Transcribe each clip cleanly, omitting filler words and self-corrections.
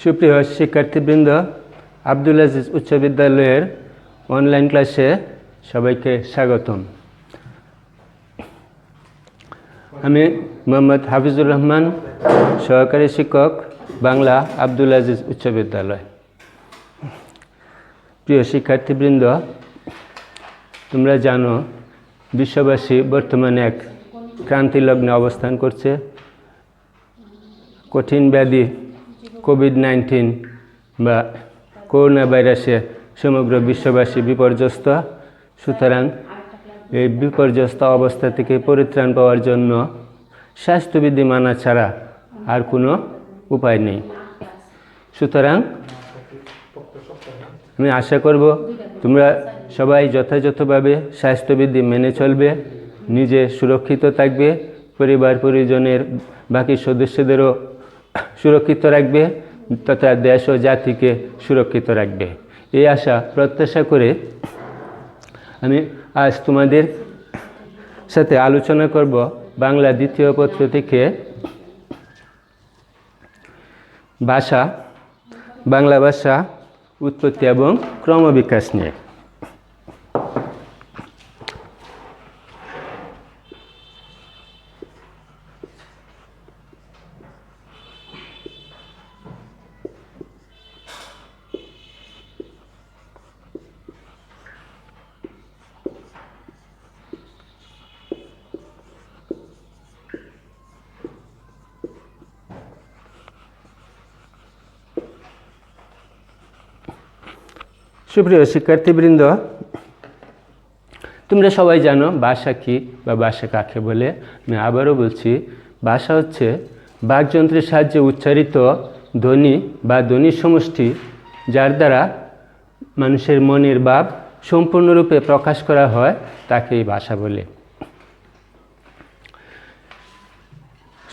সুপ্রিয় শিক্ষার্থীবৃন্দ, আব্দুল আজিজ উচ্চ বিদ্যালয়ের অনলাইন ক্লাসে সবাইকে স্বাগতম। আমি মোহাম্মদ হাফিজুর রহমান, সহকারী শিক্ষক, বাংলা, আব্দুল আজিজ উচ্চ বিদ্যালয়। প্রিয় শিক্ষার্থীবৃন্দ, তোমরা জানো বিশ্ববাসী বর্তমানে এক ক্রান্তিলগ্নে অবস্থান করছে। কঠিন ব্যাধি কোভিড-19 বা করোনা ভাইরাসে সমগ্র বিশ্ববাসী বিপর্যস্ত। সুতরাং এই বিপর্যস্ত অবস্থা থেকে পরিত্রাণ পাওয়ার জন্য স্বাস্থ্যবিধি মানা ছাড়া আর কোনো উপায় নেই। সুতরাং আমি আশা করব তোমরা সবাই যথাযথভাবে স্বাস্থ্যবিধি মেনে চলবে, নিজে সুরক্ষিত থাকবে, পরিবার পরিজনের বাকি সদস্যদেরও সুরক্ষিত রাখবে তথা দেশ ও জাতিকে সুরক্ষিত রাখবে। এই আশা প্রত্যাশা করে আমি আজ তোমাদের সাথে আলোচনা করব বাংলা দ্বিতীয় পত্র থেকে বাংলা ভাষা উৎপত্তি এবং ক্রমবিকাশ নিয়ে। সুপ্রিয় শিক্ষার্থীবৃন্দ, তোমরা সবাই জানো ভাষা কী বা ভাষা কাকে বলে। আমি আবারও বলছি, ভাষা হচ্ছে বাকযন্ত্রের সাহায্যে উচ্চারিত ধ্বনি বা ধ্বনির সমষ্টি, যার দ্বারা মানুষের মনের ভাব সম্পূর্ণরূপে প্রকাশ করা হয়, তাকেই ভাষা বলে।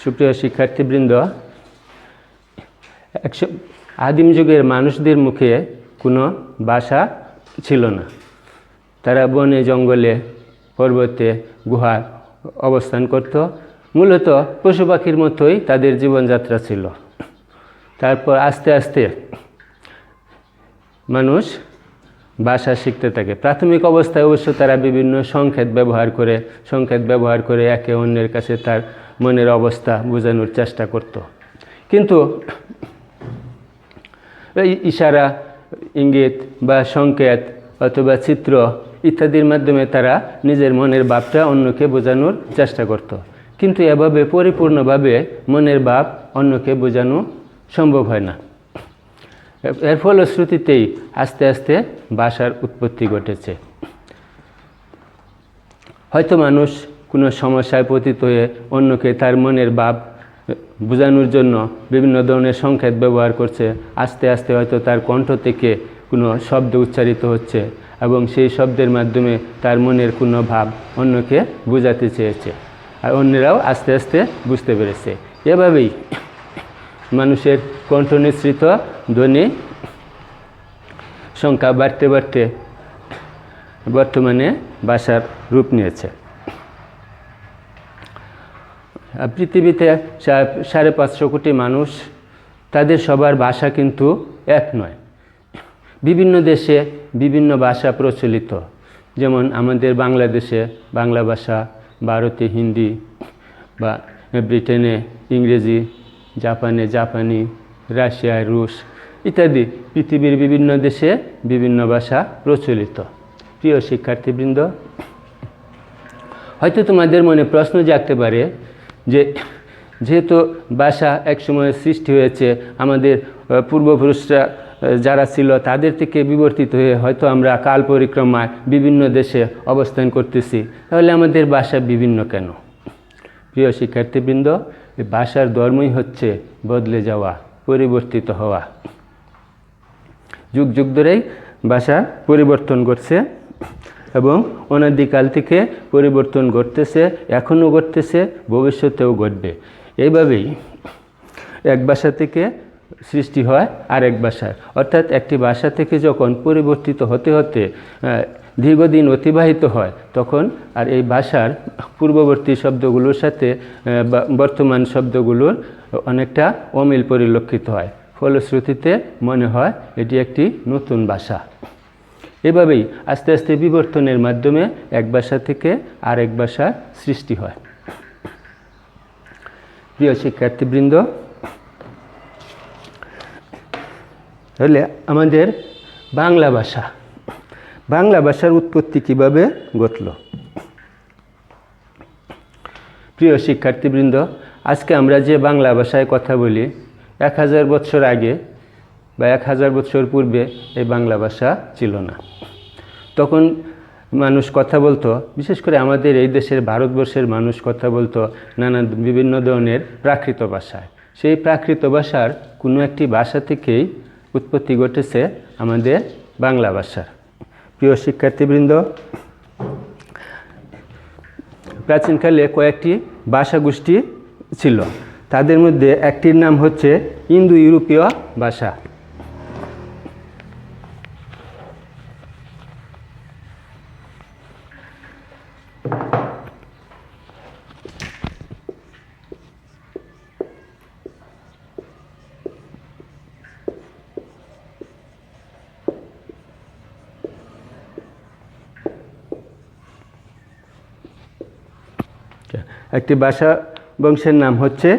সুপ্রিয় শিক্ষার্থীবৃন্দ, আদিম যুগের মানুষদের মুখে কোনো ভাষা ছিল না। তারা বনে জঙ্গলে পর্বতে গুহায় অবস্থান করত। মূলত পশু পাখির মতোই তাদের জীবনযাত্রা ছিল। তারপর আস্তে আস্তে মানুষ ভাষা শিখতে থাকে। প্রাথমিক অবস্থায় অবশ্য তারা বিভিন্ন সংকেত ব্যবহার করে একে অন্যের কাছে তার মনের অবস্থা বোঝানোর চেষ্টা করত। কিন্তু এই ইশারা, ইঙ্গিত বা সংকেত অথবা চিত্র ইত্যাদির মাধ্যমে তারা নিজের মনের ভাবটা অন্যকে বোঝানোর চেষ্টা করত। কিন্তু এভাবে পরিপূর্ণভাবে মনের ভাব অন্যকে বোঝানো সম্ভব হয় না। এর ফলশ্রুতিতেই আস্তে আস্তে ভাষার উৎপত্তি ঘটেছে। হয়তো মানুষ কোনো সমস্যায় পতিত হয়ে অন্যকে তার মনের ভাব বোঝানোর জন্য বিভিন্ন ধরনের সংকেত ব্যবহার করছে। আস্তে আস্তে হয়তো তার কণ্ঠ থেকে কোনো শব্দ উচ্চারিত হচ্ছে এবং সেই শব্দের মাধ্যমে তার মনের কোনো ভাব অন্যকে বোঝাতে চেয়েছে, আর অন্যরাও আস্তে আস্তে বুঝতে পেরেছে। এভাবেই মানুষের কণ্ঠ নিঃসৃত ধ্বনি সংখ্যা বাড়তে বাড়তে বর্তমানে ভাষার রূপ নিয়েছে। পৃথিবীতে 550 কোটি মানুষ, তাদের সবার ভাষা কিন্তু এক নয়। বিভিন্ন দেশে বিভিন্ন ভাষা প্রচলিত। যেমন আমাদের বাংলাদেশে বাংলা ভাষা, ভারতে হিন্দি বা ব্রিটেনে ইংরেজি, জাপানে জাপানি, রাশিয়ায় রুশ ইত্যাদি পৃথিবীর বিভিন্ন দেশে বিভিন্ন ভাষা প্রচলিত। প্রিয় শিক্ষার্থীবৃন্দ, হয়তো তোমাদের মনে প্রশ্ন জাগতে পারে যে যেহেতু ভাষা একসময় সৃষ্টি হয়েছে, আমাদের পূর্বপুরুষরা যারা ছিল তাদের থেকে বিবর্তিত হয়ে হয়তো আমরা কাল পরিক্রমায় বিভিন্ন দেশে অবস্থান করতেছি, তাহলে আমাদের ভাষা বিভিন্ন কেন? প্রিয় শিক্ষার্থীবৃন্দ, ভাষার ধর্মই হচ্ছে বদলে যাওয়া, পরিবর্তিত হওয়া। যুগ যুগ ধরেই ভাষা পরিবর্তন ঘটছে এবং অনাদিকাল থেকে পরিবর্তন ঘটতেছে, এখনও ঘটতেছে, ভবিষ্যতেও ঘটবে। এইভাবেই এক ভাষা থেকে সৃষ্টি হয় আরেক ভাষার, অর্থাৎ একটি ভাষা থেকে যখন পরিবর্তিত হতে হতে দীর্ঘদিন অতিবাহিত হয়, তখন আর এই ভাষার পূর্ববর্তী শব্দগুলোর সাথে বর্তমান শব্দগুলোর অনেকটা অমিল পরিলক্ষিত হয়। ফলশ্রুতিতে মনে হয় এটি একটি নতুন ভাষা। এভাবেই আস্তে আস্তে বিবর্তনের মাধ্যমে এক ভাষা থেকে আরেক ভাষার সৃষ্টি হয়। প্রিয় শিক্ষার্থীবৃন্দ, তাহলে আমাদের বাংলা ভাষার উৎপত্তি কিভাবে ঘটল? প্রিয় শিক্ষার্থীবৃন্দ, আজকে আমরা যে বাংলা ভাষায় কথা বলি 1000 বছর আগে বা 1000 বছর পূর্বে এই বাংলা ভাষা ছিল না। তখন মানুষ কথা বলতো, বিশেষ করে আমাদের এই দেশের ভারতবর্ষের মানুষ কথা বলতো বিভিন্ন ধরনের প্রাকৃত ভাষায়। সেই প্রাকৃত ভাষার কোনো একটি ভাষা থেকেই উৎপত্তি ঘটেছে আমাদের বাংলা ভাষার। প্রিয় শিক্ষার্থীবৃন্দ, প্রাচীনকালে কয়েকটি ভাষা গোষ্ঠী ছিল। তাদের মধ্যে একটির নাম হচ্ছে ইন্দো ইউরোপীয় ভাষা। একটি ভাষা বংশের নাম হচ্ছে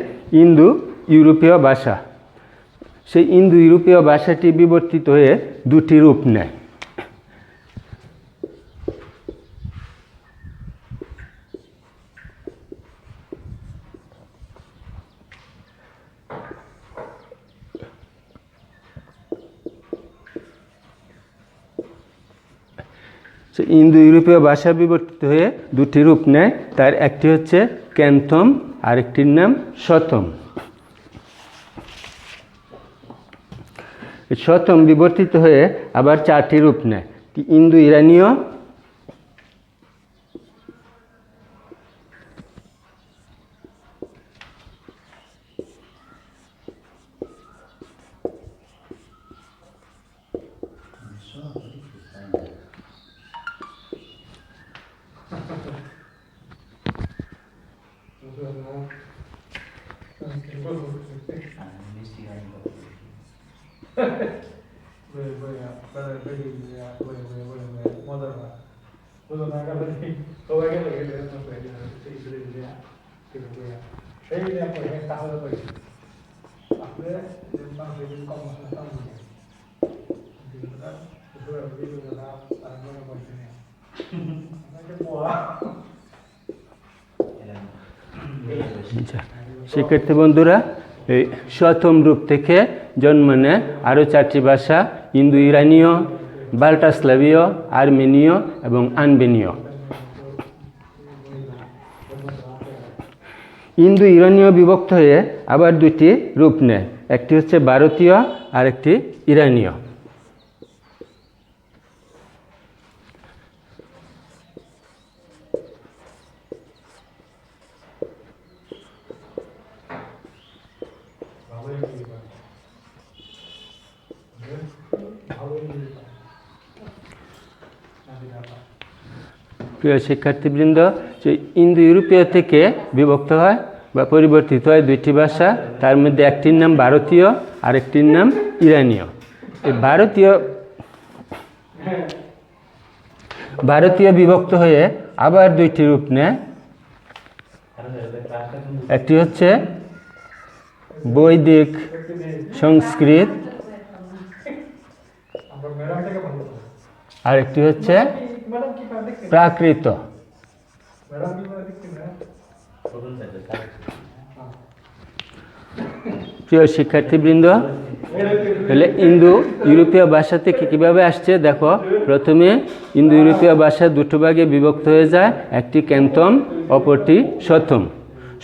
ইন্দো ইউরোপীয় ভাষা। সেই ইন্দো ইউরোপীয় ভাষাটি বিবর্তিত হয়ে দুটি রূপ নেয়। ইন্দো ইউরোপীয় ভাষা বিবর্তিত হয়ে দুটি রূপ নেয়। তার একটি হচ্ছে ক্যান্থম, আরেকটির নাম শতম। শতম বিবর্তিত হয়ে আবার 4টি রূপ নেয়। ইন্দো ইরানীয়, শিক্ষার্থী বন্ধুরা, এই শতম রূপ থেকে জন্ম নেয় আরও 4টি ভাষা: ইন্দো ইরানীয়, বাল্টাস্লাভীয়, আর্মেনীয় এবং আনবেনীয়। ইন্দো ইরানীয় বিভক্ত হয়ে আবার 2টি রূপ নেয়, একটি হচ্ছে ভারতীয় আর একটি ইরানীয়। প্রিয় শিক্ষার্থীবৃন্দ, যে ইন্দো ইউরোপীয় থেকে বিভক্ত হয় বা পরিবর্তিত হয় 2টি ভাষা, তার মধ্যে একটির নাম ভারতীয় আর একটির নাম ইরানীয়। এই ভারতীয় বিভক্ত হয়ে আবার 2টি রূপ নেয়, একটি হচ্ছে বৈদিক সংস্কৃত আর একটি হচ্ছে প্রাকৃত। প্রিয় শিক্ষার্থীবৃন্দ, তাহলে ইন্দো ইউরোপীয় ভাষা থেকে কীভাবে আসছে দেখো। প্রথমে ইন্দো ইউরোপীয় ভাষা 2টো ভাগে বিভক্ত হয়ে যায়, একটি ক্যান্থম, অপরটি শতম।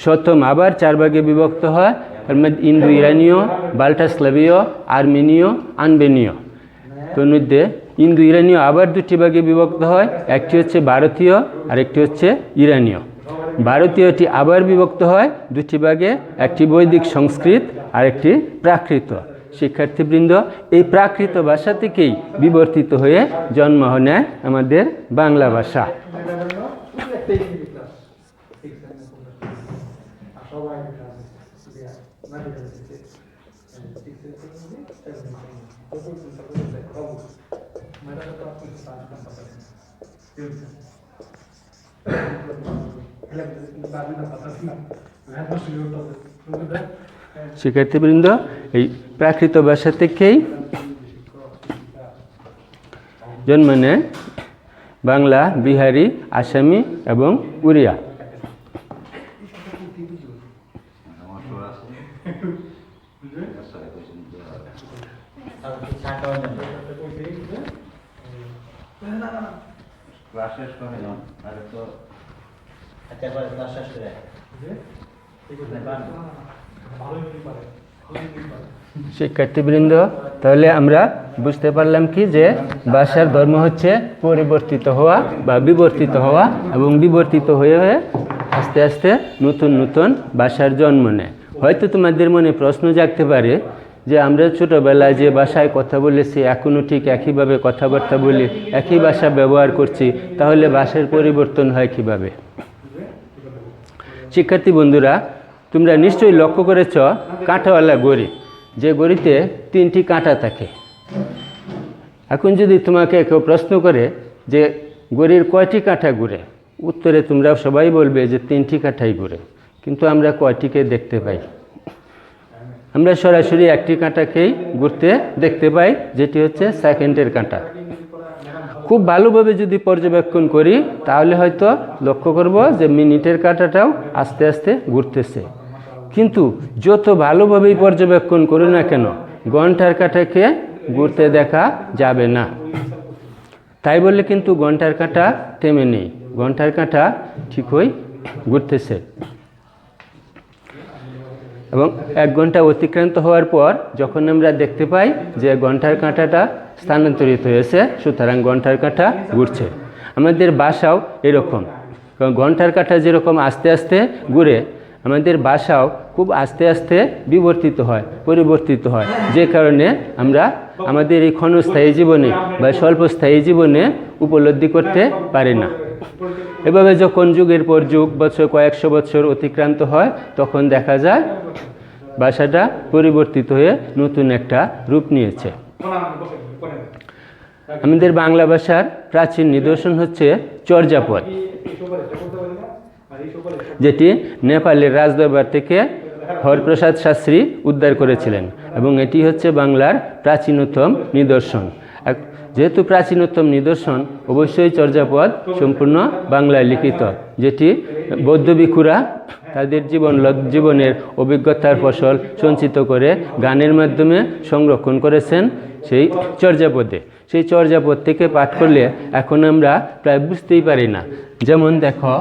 শতম আবার 4 ভাগে বিভক্ত হয়, এর মধ্যে ইন্দো ইরানীয়, বাল্টাস্লাভীয়, আর্মেনীয়, আনবেনীয়। তোর মধ্যে ইন্দো ইরানীয় আবার 2টি ভাগে বিভক্ত হয়, একটি হচ্ছে ভারতীয় আর একটি হচ্ছে ইরানীয়। ভারতীয়টি আবার বিভক্ত হয় 2টি ভাগে, একটি বৈদিক সংস্কৃত আর একটি প্রাকৃত। শিক্ষার্থীবৃন্দ, এই প্রাকৃত ভাষা থেকেই বিবর্তিত হয়ে জন্ম নেয় আমাদের বাংলা ভাষা। শিক্ষার্থীবৃন্দ, এই প্রাকৃত ভাষা থেকেই জন্ম নেয় বাংলা, বিহারি, আসামি এবং উড়িয়া। শিক্ষার্থীবৃন্দ, তাহলে আমরা বুঝতে পারলাম কি যে ভাষার ধর্ম হচ্ছে পরিবর্তিত হওয়া বা বিবর্তিত হওয়া, এবং বিবর্তিত হয়ে হয়ে আস্তে আস্তে নতুন নতুন ভাষার জন্ম নেয়। হয়তো তোমাদের মনে প্রশ্ন জাগতে পারে যে আমরা ছোটোবেলায় যে ভাষায় কথা বলেছি এখনও ঠিক একইভাবে কথাবার্তা বলি, একই ভাষা ব্যবহার করছি, তাহলে ভাষার পরিবর্তন হয় কিভাবে? শিক্ষার্থী বন্ধুরা, তোমরা নিশ্চয়ই লক্ষ্য করেছ কাঁটাওয়ালা গড়ি, যে গড়িতে 3টি কাঁটা থাকে। এখন যদি তোমাকে কেউ প্রশ্ন করে যে গড়ির কয়টি কাঁটা ঘুরে, উত্তরে তোমরা সবাই বলবে যে 3টি কাঁটাই ঘুরে। কিন্তু আমরা কয়টিকে দেখতে পাই? আমরা সরাসরি একটি কাঁটাকেই ঘুরতে দেখতে পাই, যেটি হচ্ছে সেকেন্ডের কাঁটা। খুব ভালোভাবে যদি পর্যবেক্ষণ করি তাহলে হয়তো লক্ষ্য করব যে মিনিটের কাঁটাটাও আস্তে আস্তে ঘুরতেছে। কিন্তু যত ভালোভাবেই পর্যবেক্ষণ করি না কেন, ঘন্টার কাঁটাকে ঘুরতে দেখা যাবে না। তাই বলে কিন্তু ঘন্টার কাঁটা থেমে নেই, ঘন্টার কাঁটা ঠিকই ঘুরতেছে। এবং 1 ঘন্টা অতিক্রান্ত হওয়ার পর যখন আমরা দেখতে পাই যে ঘন্টার কাঁটাটা স্থানান্তরিত হয়েছে, সুতরাং ঘন্টার কাঁটা ঘুরছে। আমাদের ভাষাও এরকম, কারণ ঘন্টার কাঁটা যেরকম আস্তে আস্তে ঘুরে, আমাদের ভাষাও খুব আস্তে আস্তে বিবর্তিত হয়, পরিবর্তিত হয়, যে কারণে আমরা আমাদের এই ক্ষণস্থায়ী জীবনে বা স্বল্পস্থায়ী জীবনে উপলব্ধি করতে পারি না। এভাবে যখন যুগের পর যুগ, কয়েকশো বছর অতিক্রান্ত হয়, তখন দেখা যায় ভাষাটা পরিবর্তিত হয়ে নতুন একটা রূপ নিয়েছে। আমাদের বাংলা ভাষার প্রাচীন নিদর্শন হচ্ছে চর্যাপদ, যেটি নেপালের রাজদরবার থেকে হরপ্রসাদ শাস্ত্রী উদ্ধার করেছিলেন, এবং এটি হচ্ছে বাংলার প্রাচীনতম নিদর্শন। যেহেতু প্রাচীনতম নিদর্শন, অবশ্যই চর্যাপদ সম্পূর্ণ বাংলায় লিখিত, যেটি বৌদ্ধ ভিক্ষুরা তাদের জীবনের অভিজ্ঞতার ফসল সঞ্চিত করে গানের মাধ্যমে সংরক্ষণ করেছেন সেই চর্যাপদে। সেই চর্যাপদ থেকে পাঠ করলে এখন আমরা প্রায় বুঝতেই পারি না। যেমন দেখো,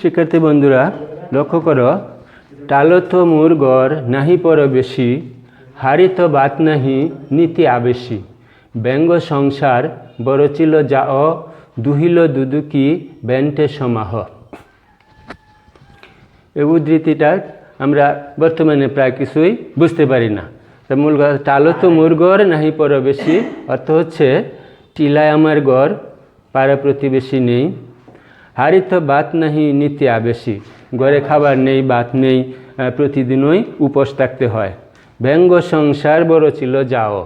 শিক্ষার্থী বন্ধুরা লক্ষ্য করো, টালত মোর গড় নাহি পর বেশি, হারিত বাত নাহি নীতি আবেশি, ব্যঙ্গ সংসার বড় ছিল যা দুহিল দুদুকি বেন্টে সমাহ। এই উদ্ধৃতিটা আমরা বর্তমানে প্রায় কিছুই বুঝতে পারি না। মূল টালত মোর গড় নাহি পর বেশি অর্থ হচ্ছে টিলায় আমার গড়, পাড়া প্রতিবেশী নেই। হাড়িতে ভাত নাহি নিতে আবেশি, ঘরে খাবার নেই, ভাত নেই, প্রতিদিনই উপোস থাকতে হয়। ব্যঙ্গ সংসার বড় ছিল যাও।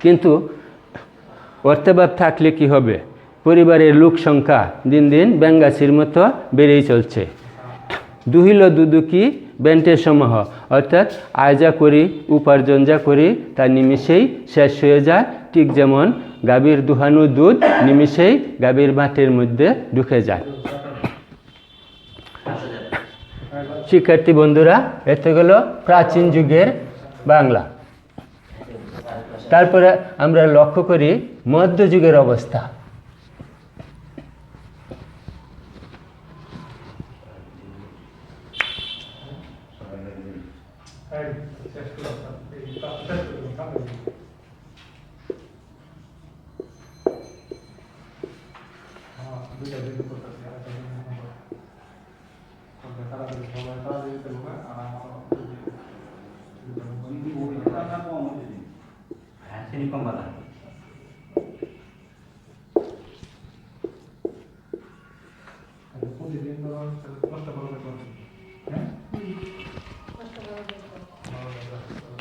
কিন্তু অর্থাভাব থাকলে কি হবে? পরিবারের লোক সংখ্যা দিন দিন ব্যাঙ্গাসির মতো বেড়েই চলছে। দুহিল দুদুকি বেন্টের সমূহ, অর্থাৎ আয় যা করি, উপার্জন যা করি তা নিমিষেই শেষ হয়ে যায়। ঠিক যেমন গাভীর দুহানো দুধ নিমিষেই গাভীর বাটের মধ্যে ঢুকে যায়। শিক্ষার্থী বন্ধুরা, এতে গেল প্রাচীন যুগের বাংলা। তারপরে আমরা লক্ষ্য করি মধ্যযুগের অবস্থা।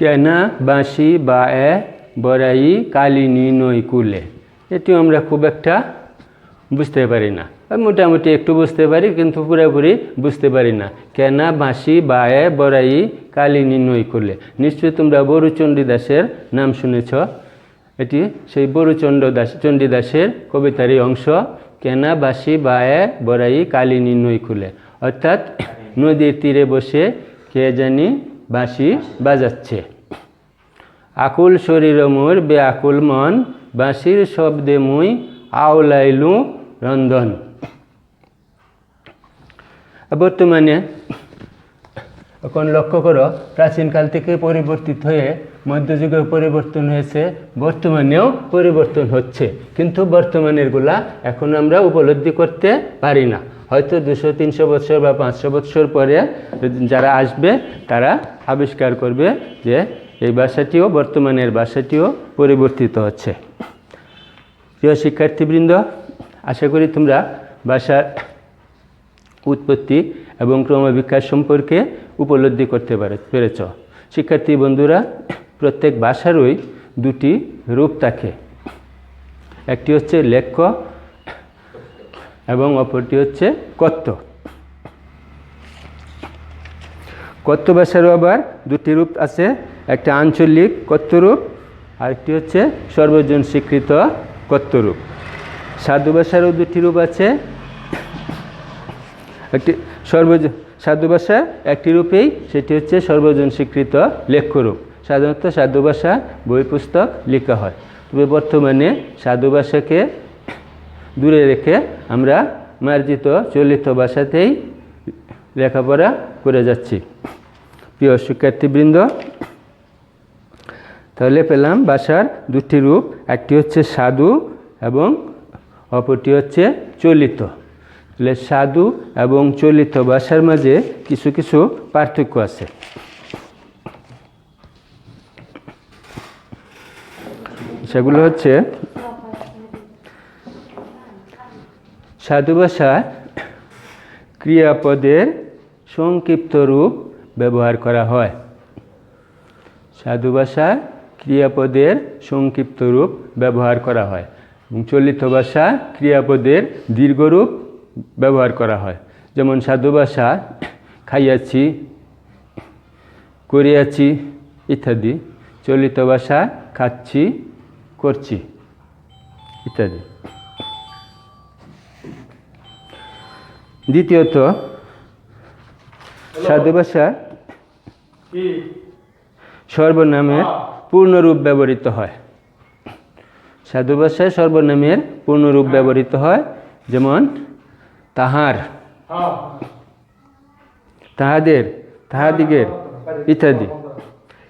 কেনা বাঁশি বা এ বড়াই কালিনী নই কুলে, এটিও আমরা খুব একটা বুঝতে পারি না। মোটামুটি একটু বুঝতে পারি, কিন্তু পুরোপুরি বুঝতে পারি না। কেনা বাঁশি বা এ বড়াই কালিনী নই কুলে, নিশ্চয়ই তোমরা বড়ুচণ্ডীদাসের নাম শুনেছ। এটি সেই চণ্ডীদাসের কবিতারই অংশ। কেনা বাঁশি বা এ বড়াই কালিনী নই কুলে, অর্থাৎ নদীর তীরে বসে কে জানি বাঁশি বাজাচ্ছে। আকুল শরীর মোর বেআকুল মন, বাঁশির শব্দে মুই আওলাইলু রন্ধন। বর্তমানে এখন লক্ষ্য করো, প্রাচীনকাল থেকে পরিবর্তিত হয়ে মধ্যযুগে পরিবর্তন হয়েছে, বর্তমানেও পরিবর্তন হচ্ছে, কিন্তু বর্তমানেরগুলা এখন আমরা উপলব্ধি করতে পারি না। হয়তো 200-300 বছর বা 500 বছর পরে যারা আসবে তারা আবিষ্কার করবে যে এই ভাষাটিও, বর্তমানের ভাষাটিও পরিবর্তিত হচ্ছে। প্রিয় শিক্ষার্থীবৃন্দ, আশা করি তোমরা ভাষার উৎপত্তি এবং ক্রমবিকাশ সম্পর্কে উপলব্ধি করতে পেরেছ। শিক্ষার্থী বন্ধুরা, প্রত্যেক ভাষারই দুটি রূপ থাকে। একটি হচ্ছে লেখ্য এবং অপরটি হচ্ছে কথ্য। কথ্য ভাষারও আবার দুটি রূপ আছে, একটা আঞ্চলিক কথ্য রূপ, আরেকটি হচ্ছে সর্বজন স্বীকৃত কথ্য রূপ। সাধু ভাষারও দুটি রূপ আছে, একটি সাধু ভাষা একটি রূপেই, সেটি হচ্ছে সর্বজন স্বীকৃত লেখ্য রূপ। সাধারণত সাধু ভাষা বই পুস্তক লেখা হয়, তবে বর্তমানে সাধু ভাষাকে দূরে রেখে আমরা মার্জিত চলিত ভাষাতেই লেখাপড়া করে যাচ্ছি। প্রিয় শিক্ষার্থীবৃন্দ, তাহলে পেলাম ভাষার দুটি রূপ, একটি হচ্ছে সাধু এবং অপরটি হচ্ছে চলিত। তাহলে সাধু এবং চলিত ভাষার মাঝে কিছু কিছু পার্থক্য আছে। সেগুলো হচ্ছে, সাধু ভাষায় ক্রিয়াপদের সংক্ষিপ্ত রূপ ব্যবহার করা হয়। সাধু ভাষায় ক্রিয়াপদের সংক্ষিপ্ত রূপ ব্যবহার করা হয় এবং চলিত ভাষা ক্রিয়াপদের দীর্ঘরূপ ব্যবহার করা হয়। যেমন সাধু ভাষা খাইয়াছি, করিয়াছি ইত্যাদি, চলিত ভাষা খাচ্ছি, করছি ইত্যাদি। দ্বিতীয়ত, সাধু ভাষা সর্বনামের পূর্ণরূপ ব্যবহৃত হয়। সাধু ভাষায় সর্বনামের পূর্ণরূপ ব্যবহৃত হয়, যেমন তাহার, তাহাদের, তাহাদিগের ইত্যাদি।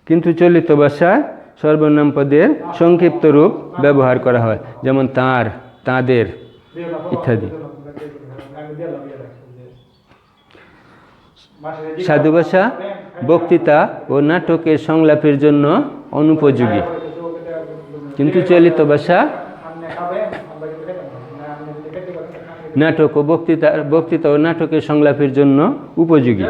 কিন্তু চলিত ভাষায় সর্বনাম পদের সংক্ষিপ্ত রূপ ব্যবহার করা হয়, যেমন তাঁর, তাঁদের ইত্যাদি। সাধু ভাষা বক্তৃতা ও নাটকের সংলাপের জন্য অনুপযোগী, কিন্তু চলিত ভাষা নাটক ও বক্তৃতা ও নাটকের সংলাপের জন্য উপযোগী।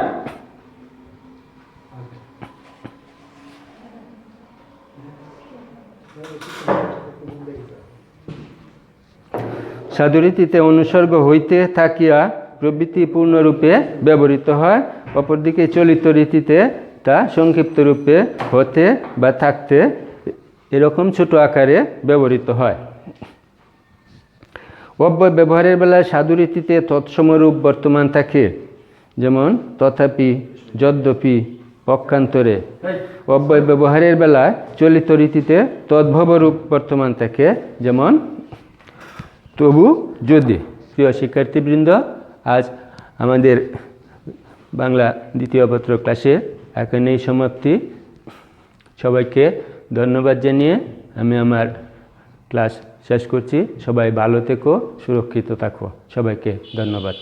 সাধুরীতিতে অনুসর্গ হইতে থাকিয়া প্রবৃত্তি পূর্ণরূপে ব্যবহৃত হয়, অপরদিকে চলিত রীতিতে তা সংক্ষিপ্ত রূপে হতে বা থাকতে এরকম ছোট আকারে ব্যবহৃত হয়। অব্যয় ব্যবহারের বেলায় সাধুরীতিতে তৎসমরূপ বর্তমান থাকে, যেমন তথাপি, যদ্যপি, পক্ষান্তরে। অব্যয় ব্যবহারের বেলায় চলিত রীতিতে তদ্ভবরূপ বর্তমান থাকে, যেমন তবু, যদি। প্রিয় শিক্ষার্থীবৃন্দ, আজ আমাদের বাংলা দ্বিতীয় পত্র ক্লাসে এখানেই সমাপ্তি। সবাইকে ধন্যবাদ জানিয়ে আমি আমার ক্লাস শেষ করছি। সবাই ভালো থেকো, সুরক্ষিত থাকো। সবাইকে ধন্যবাদ।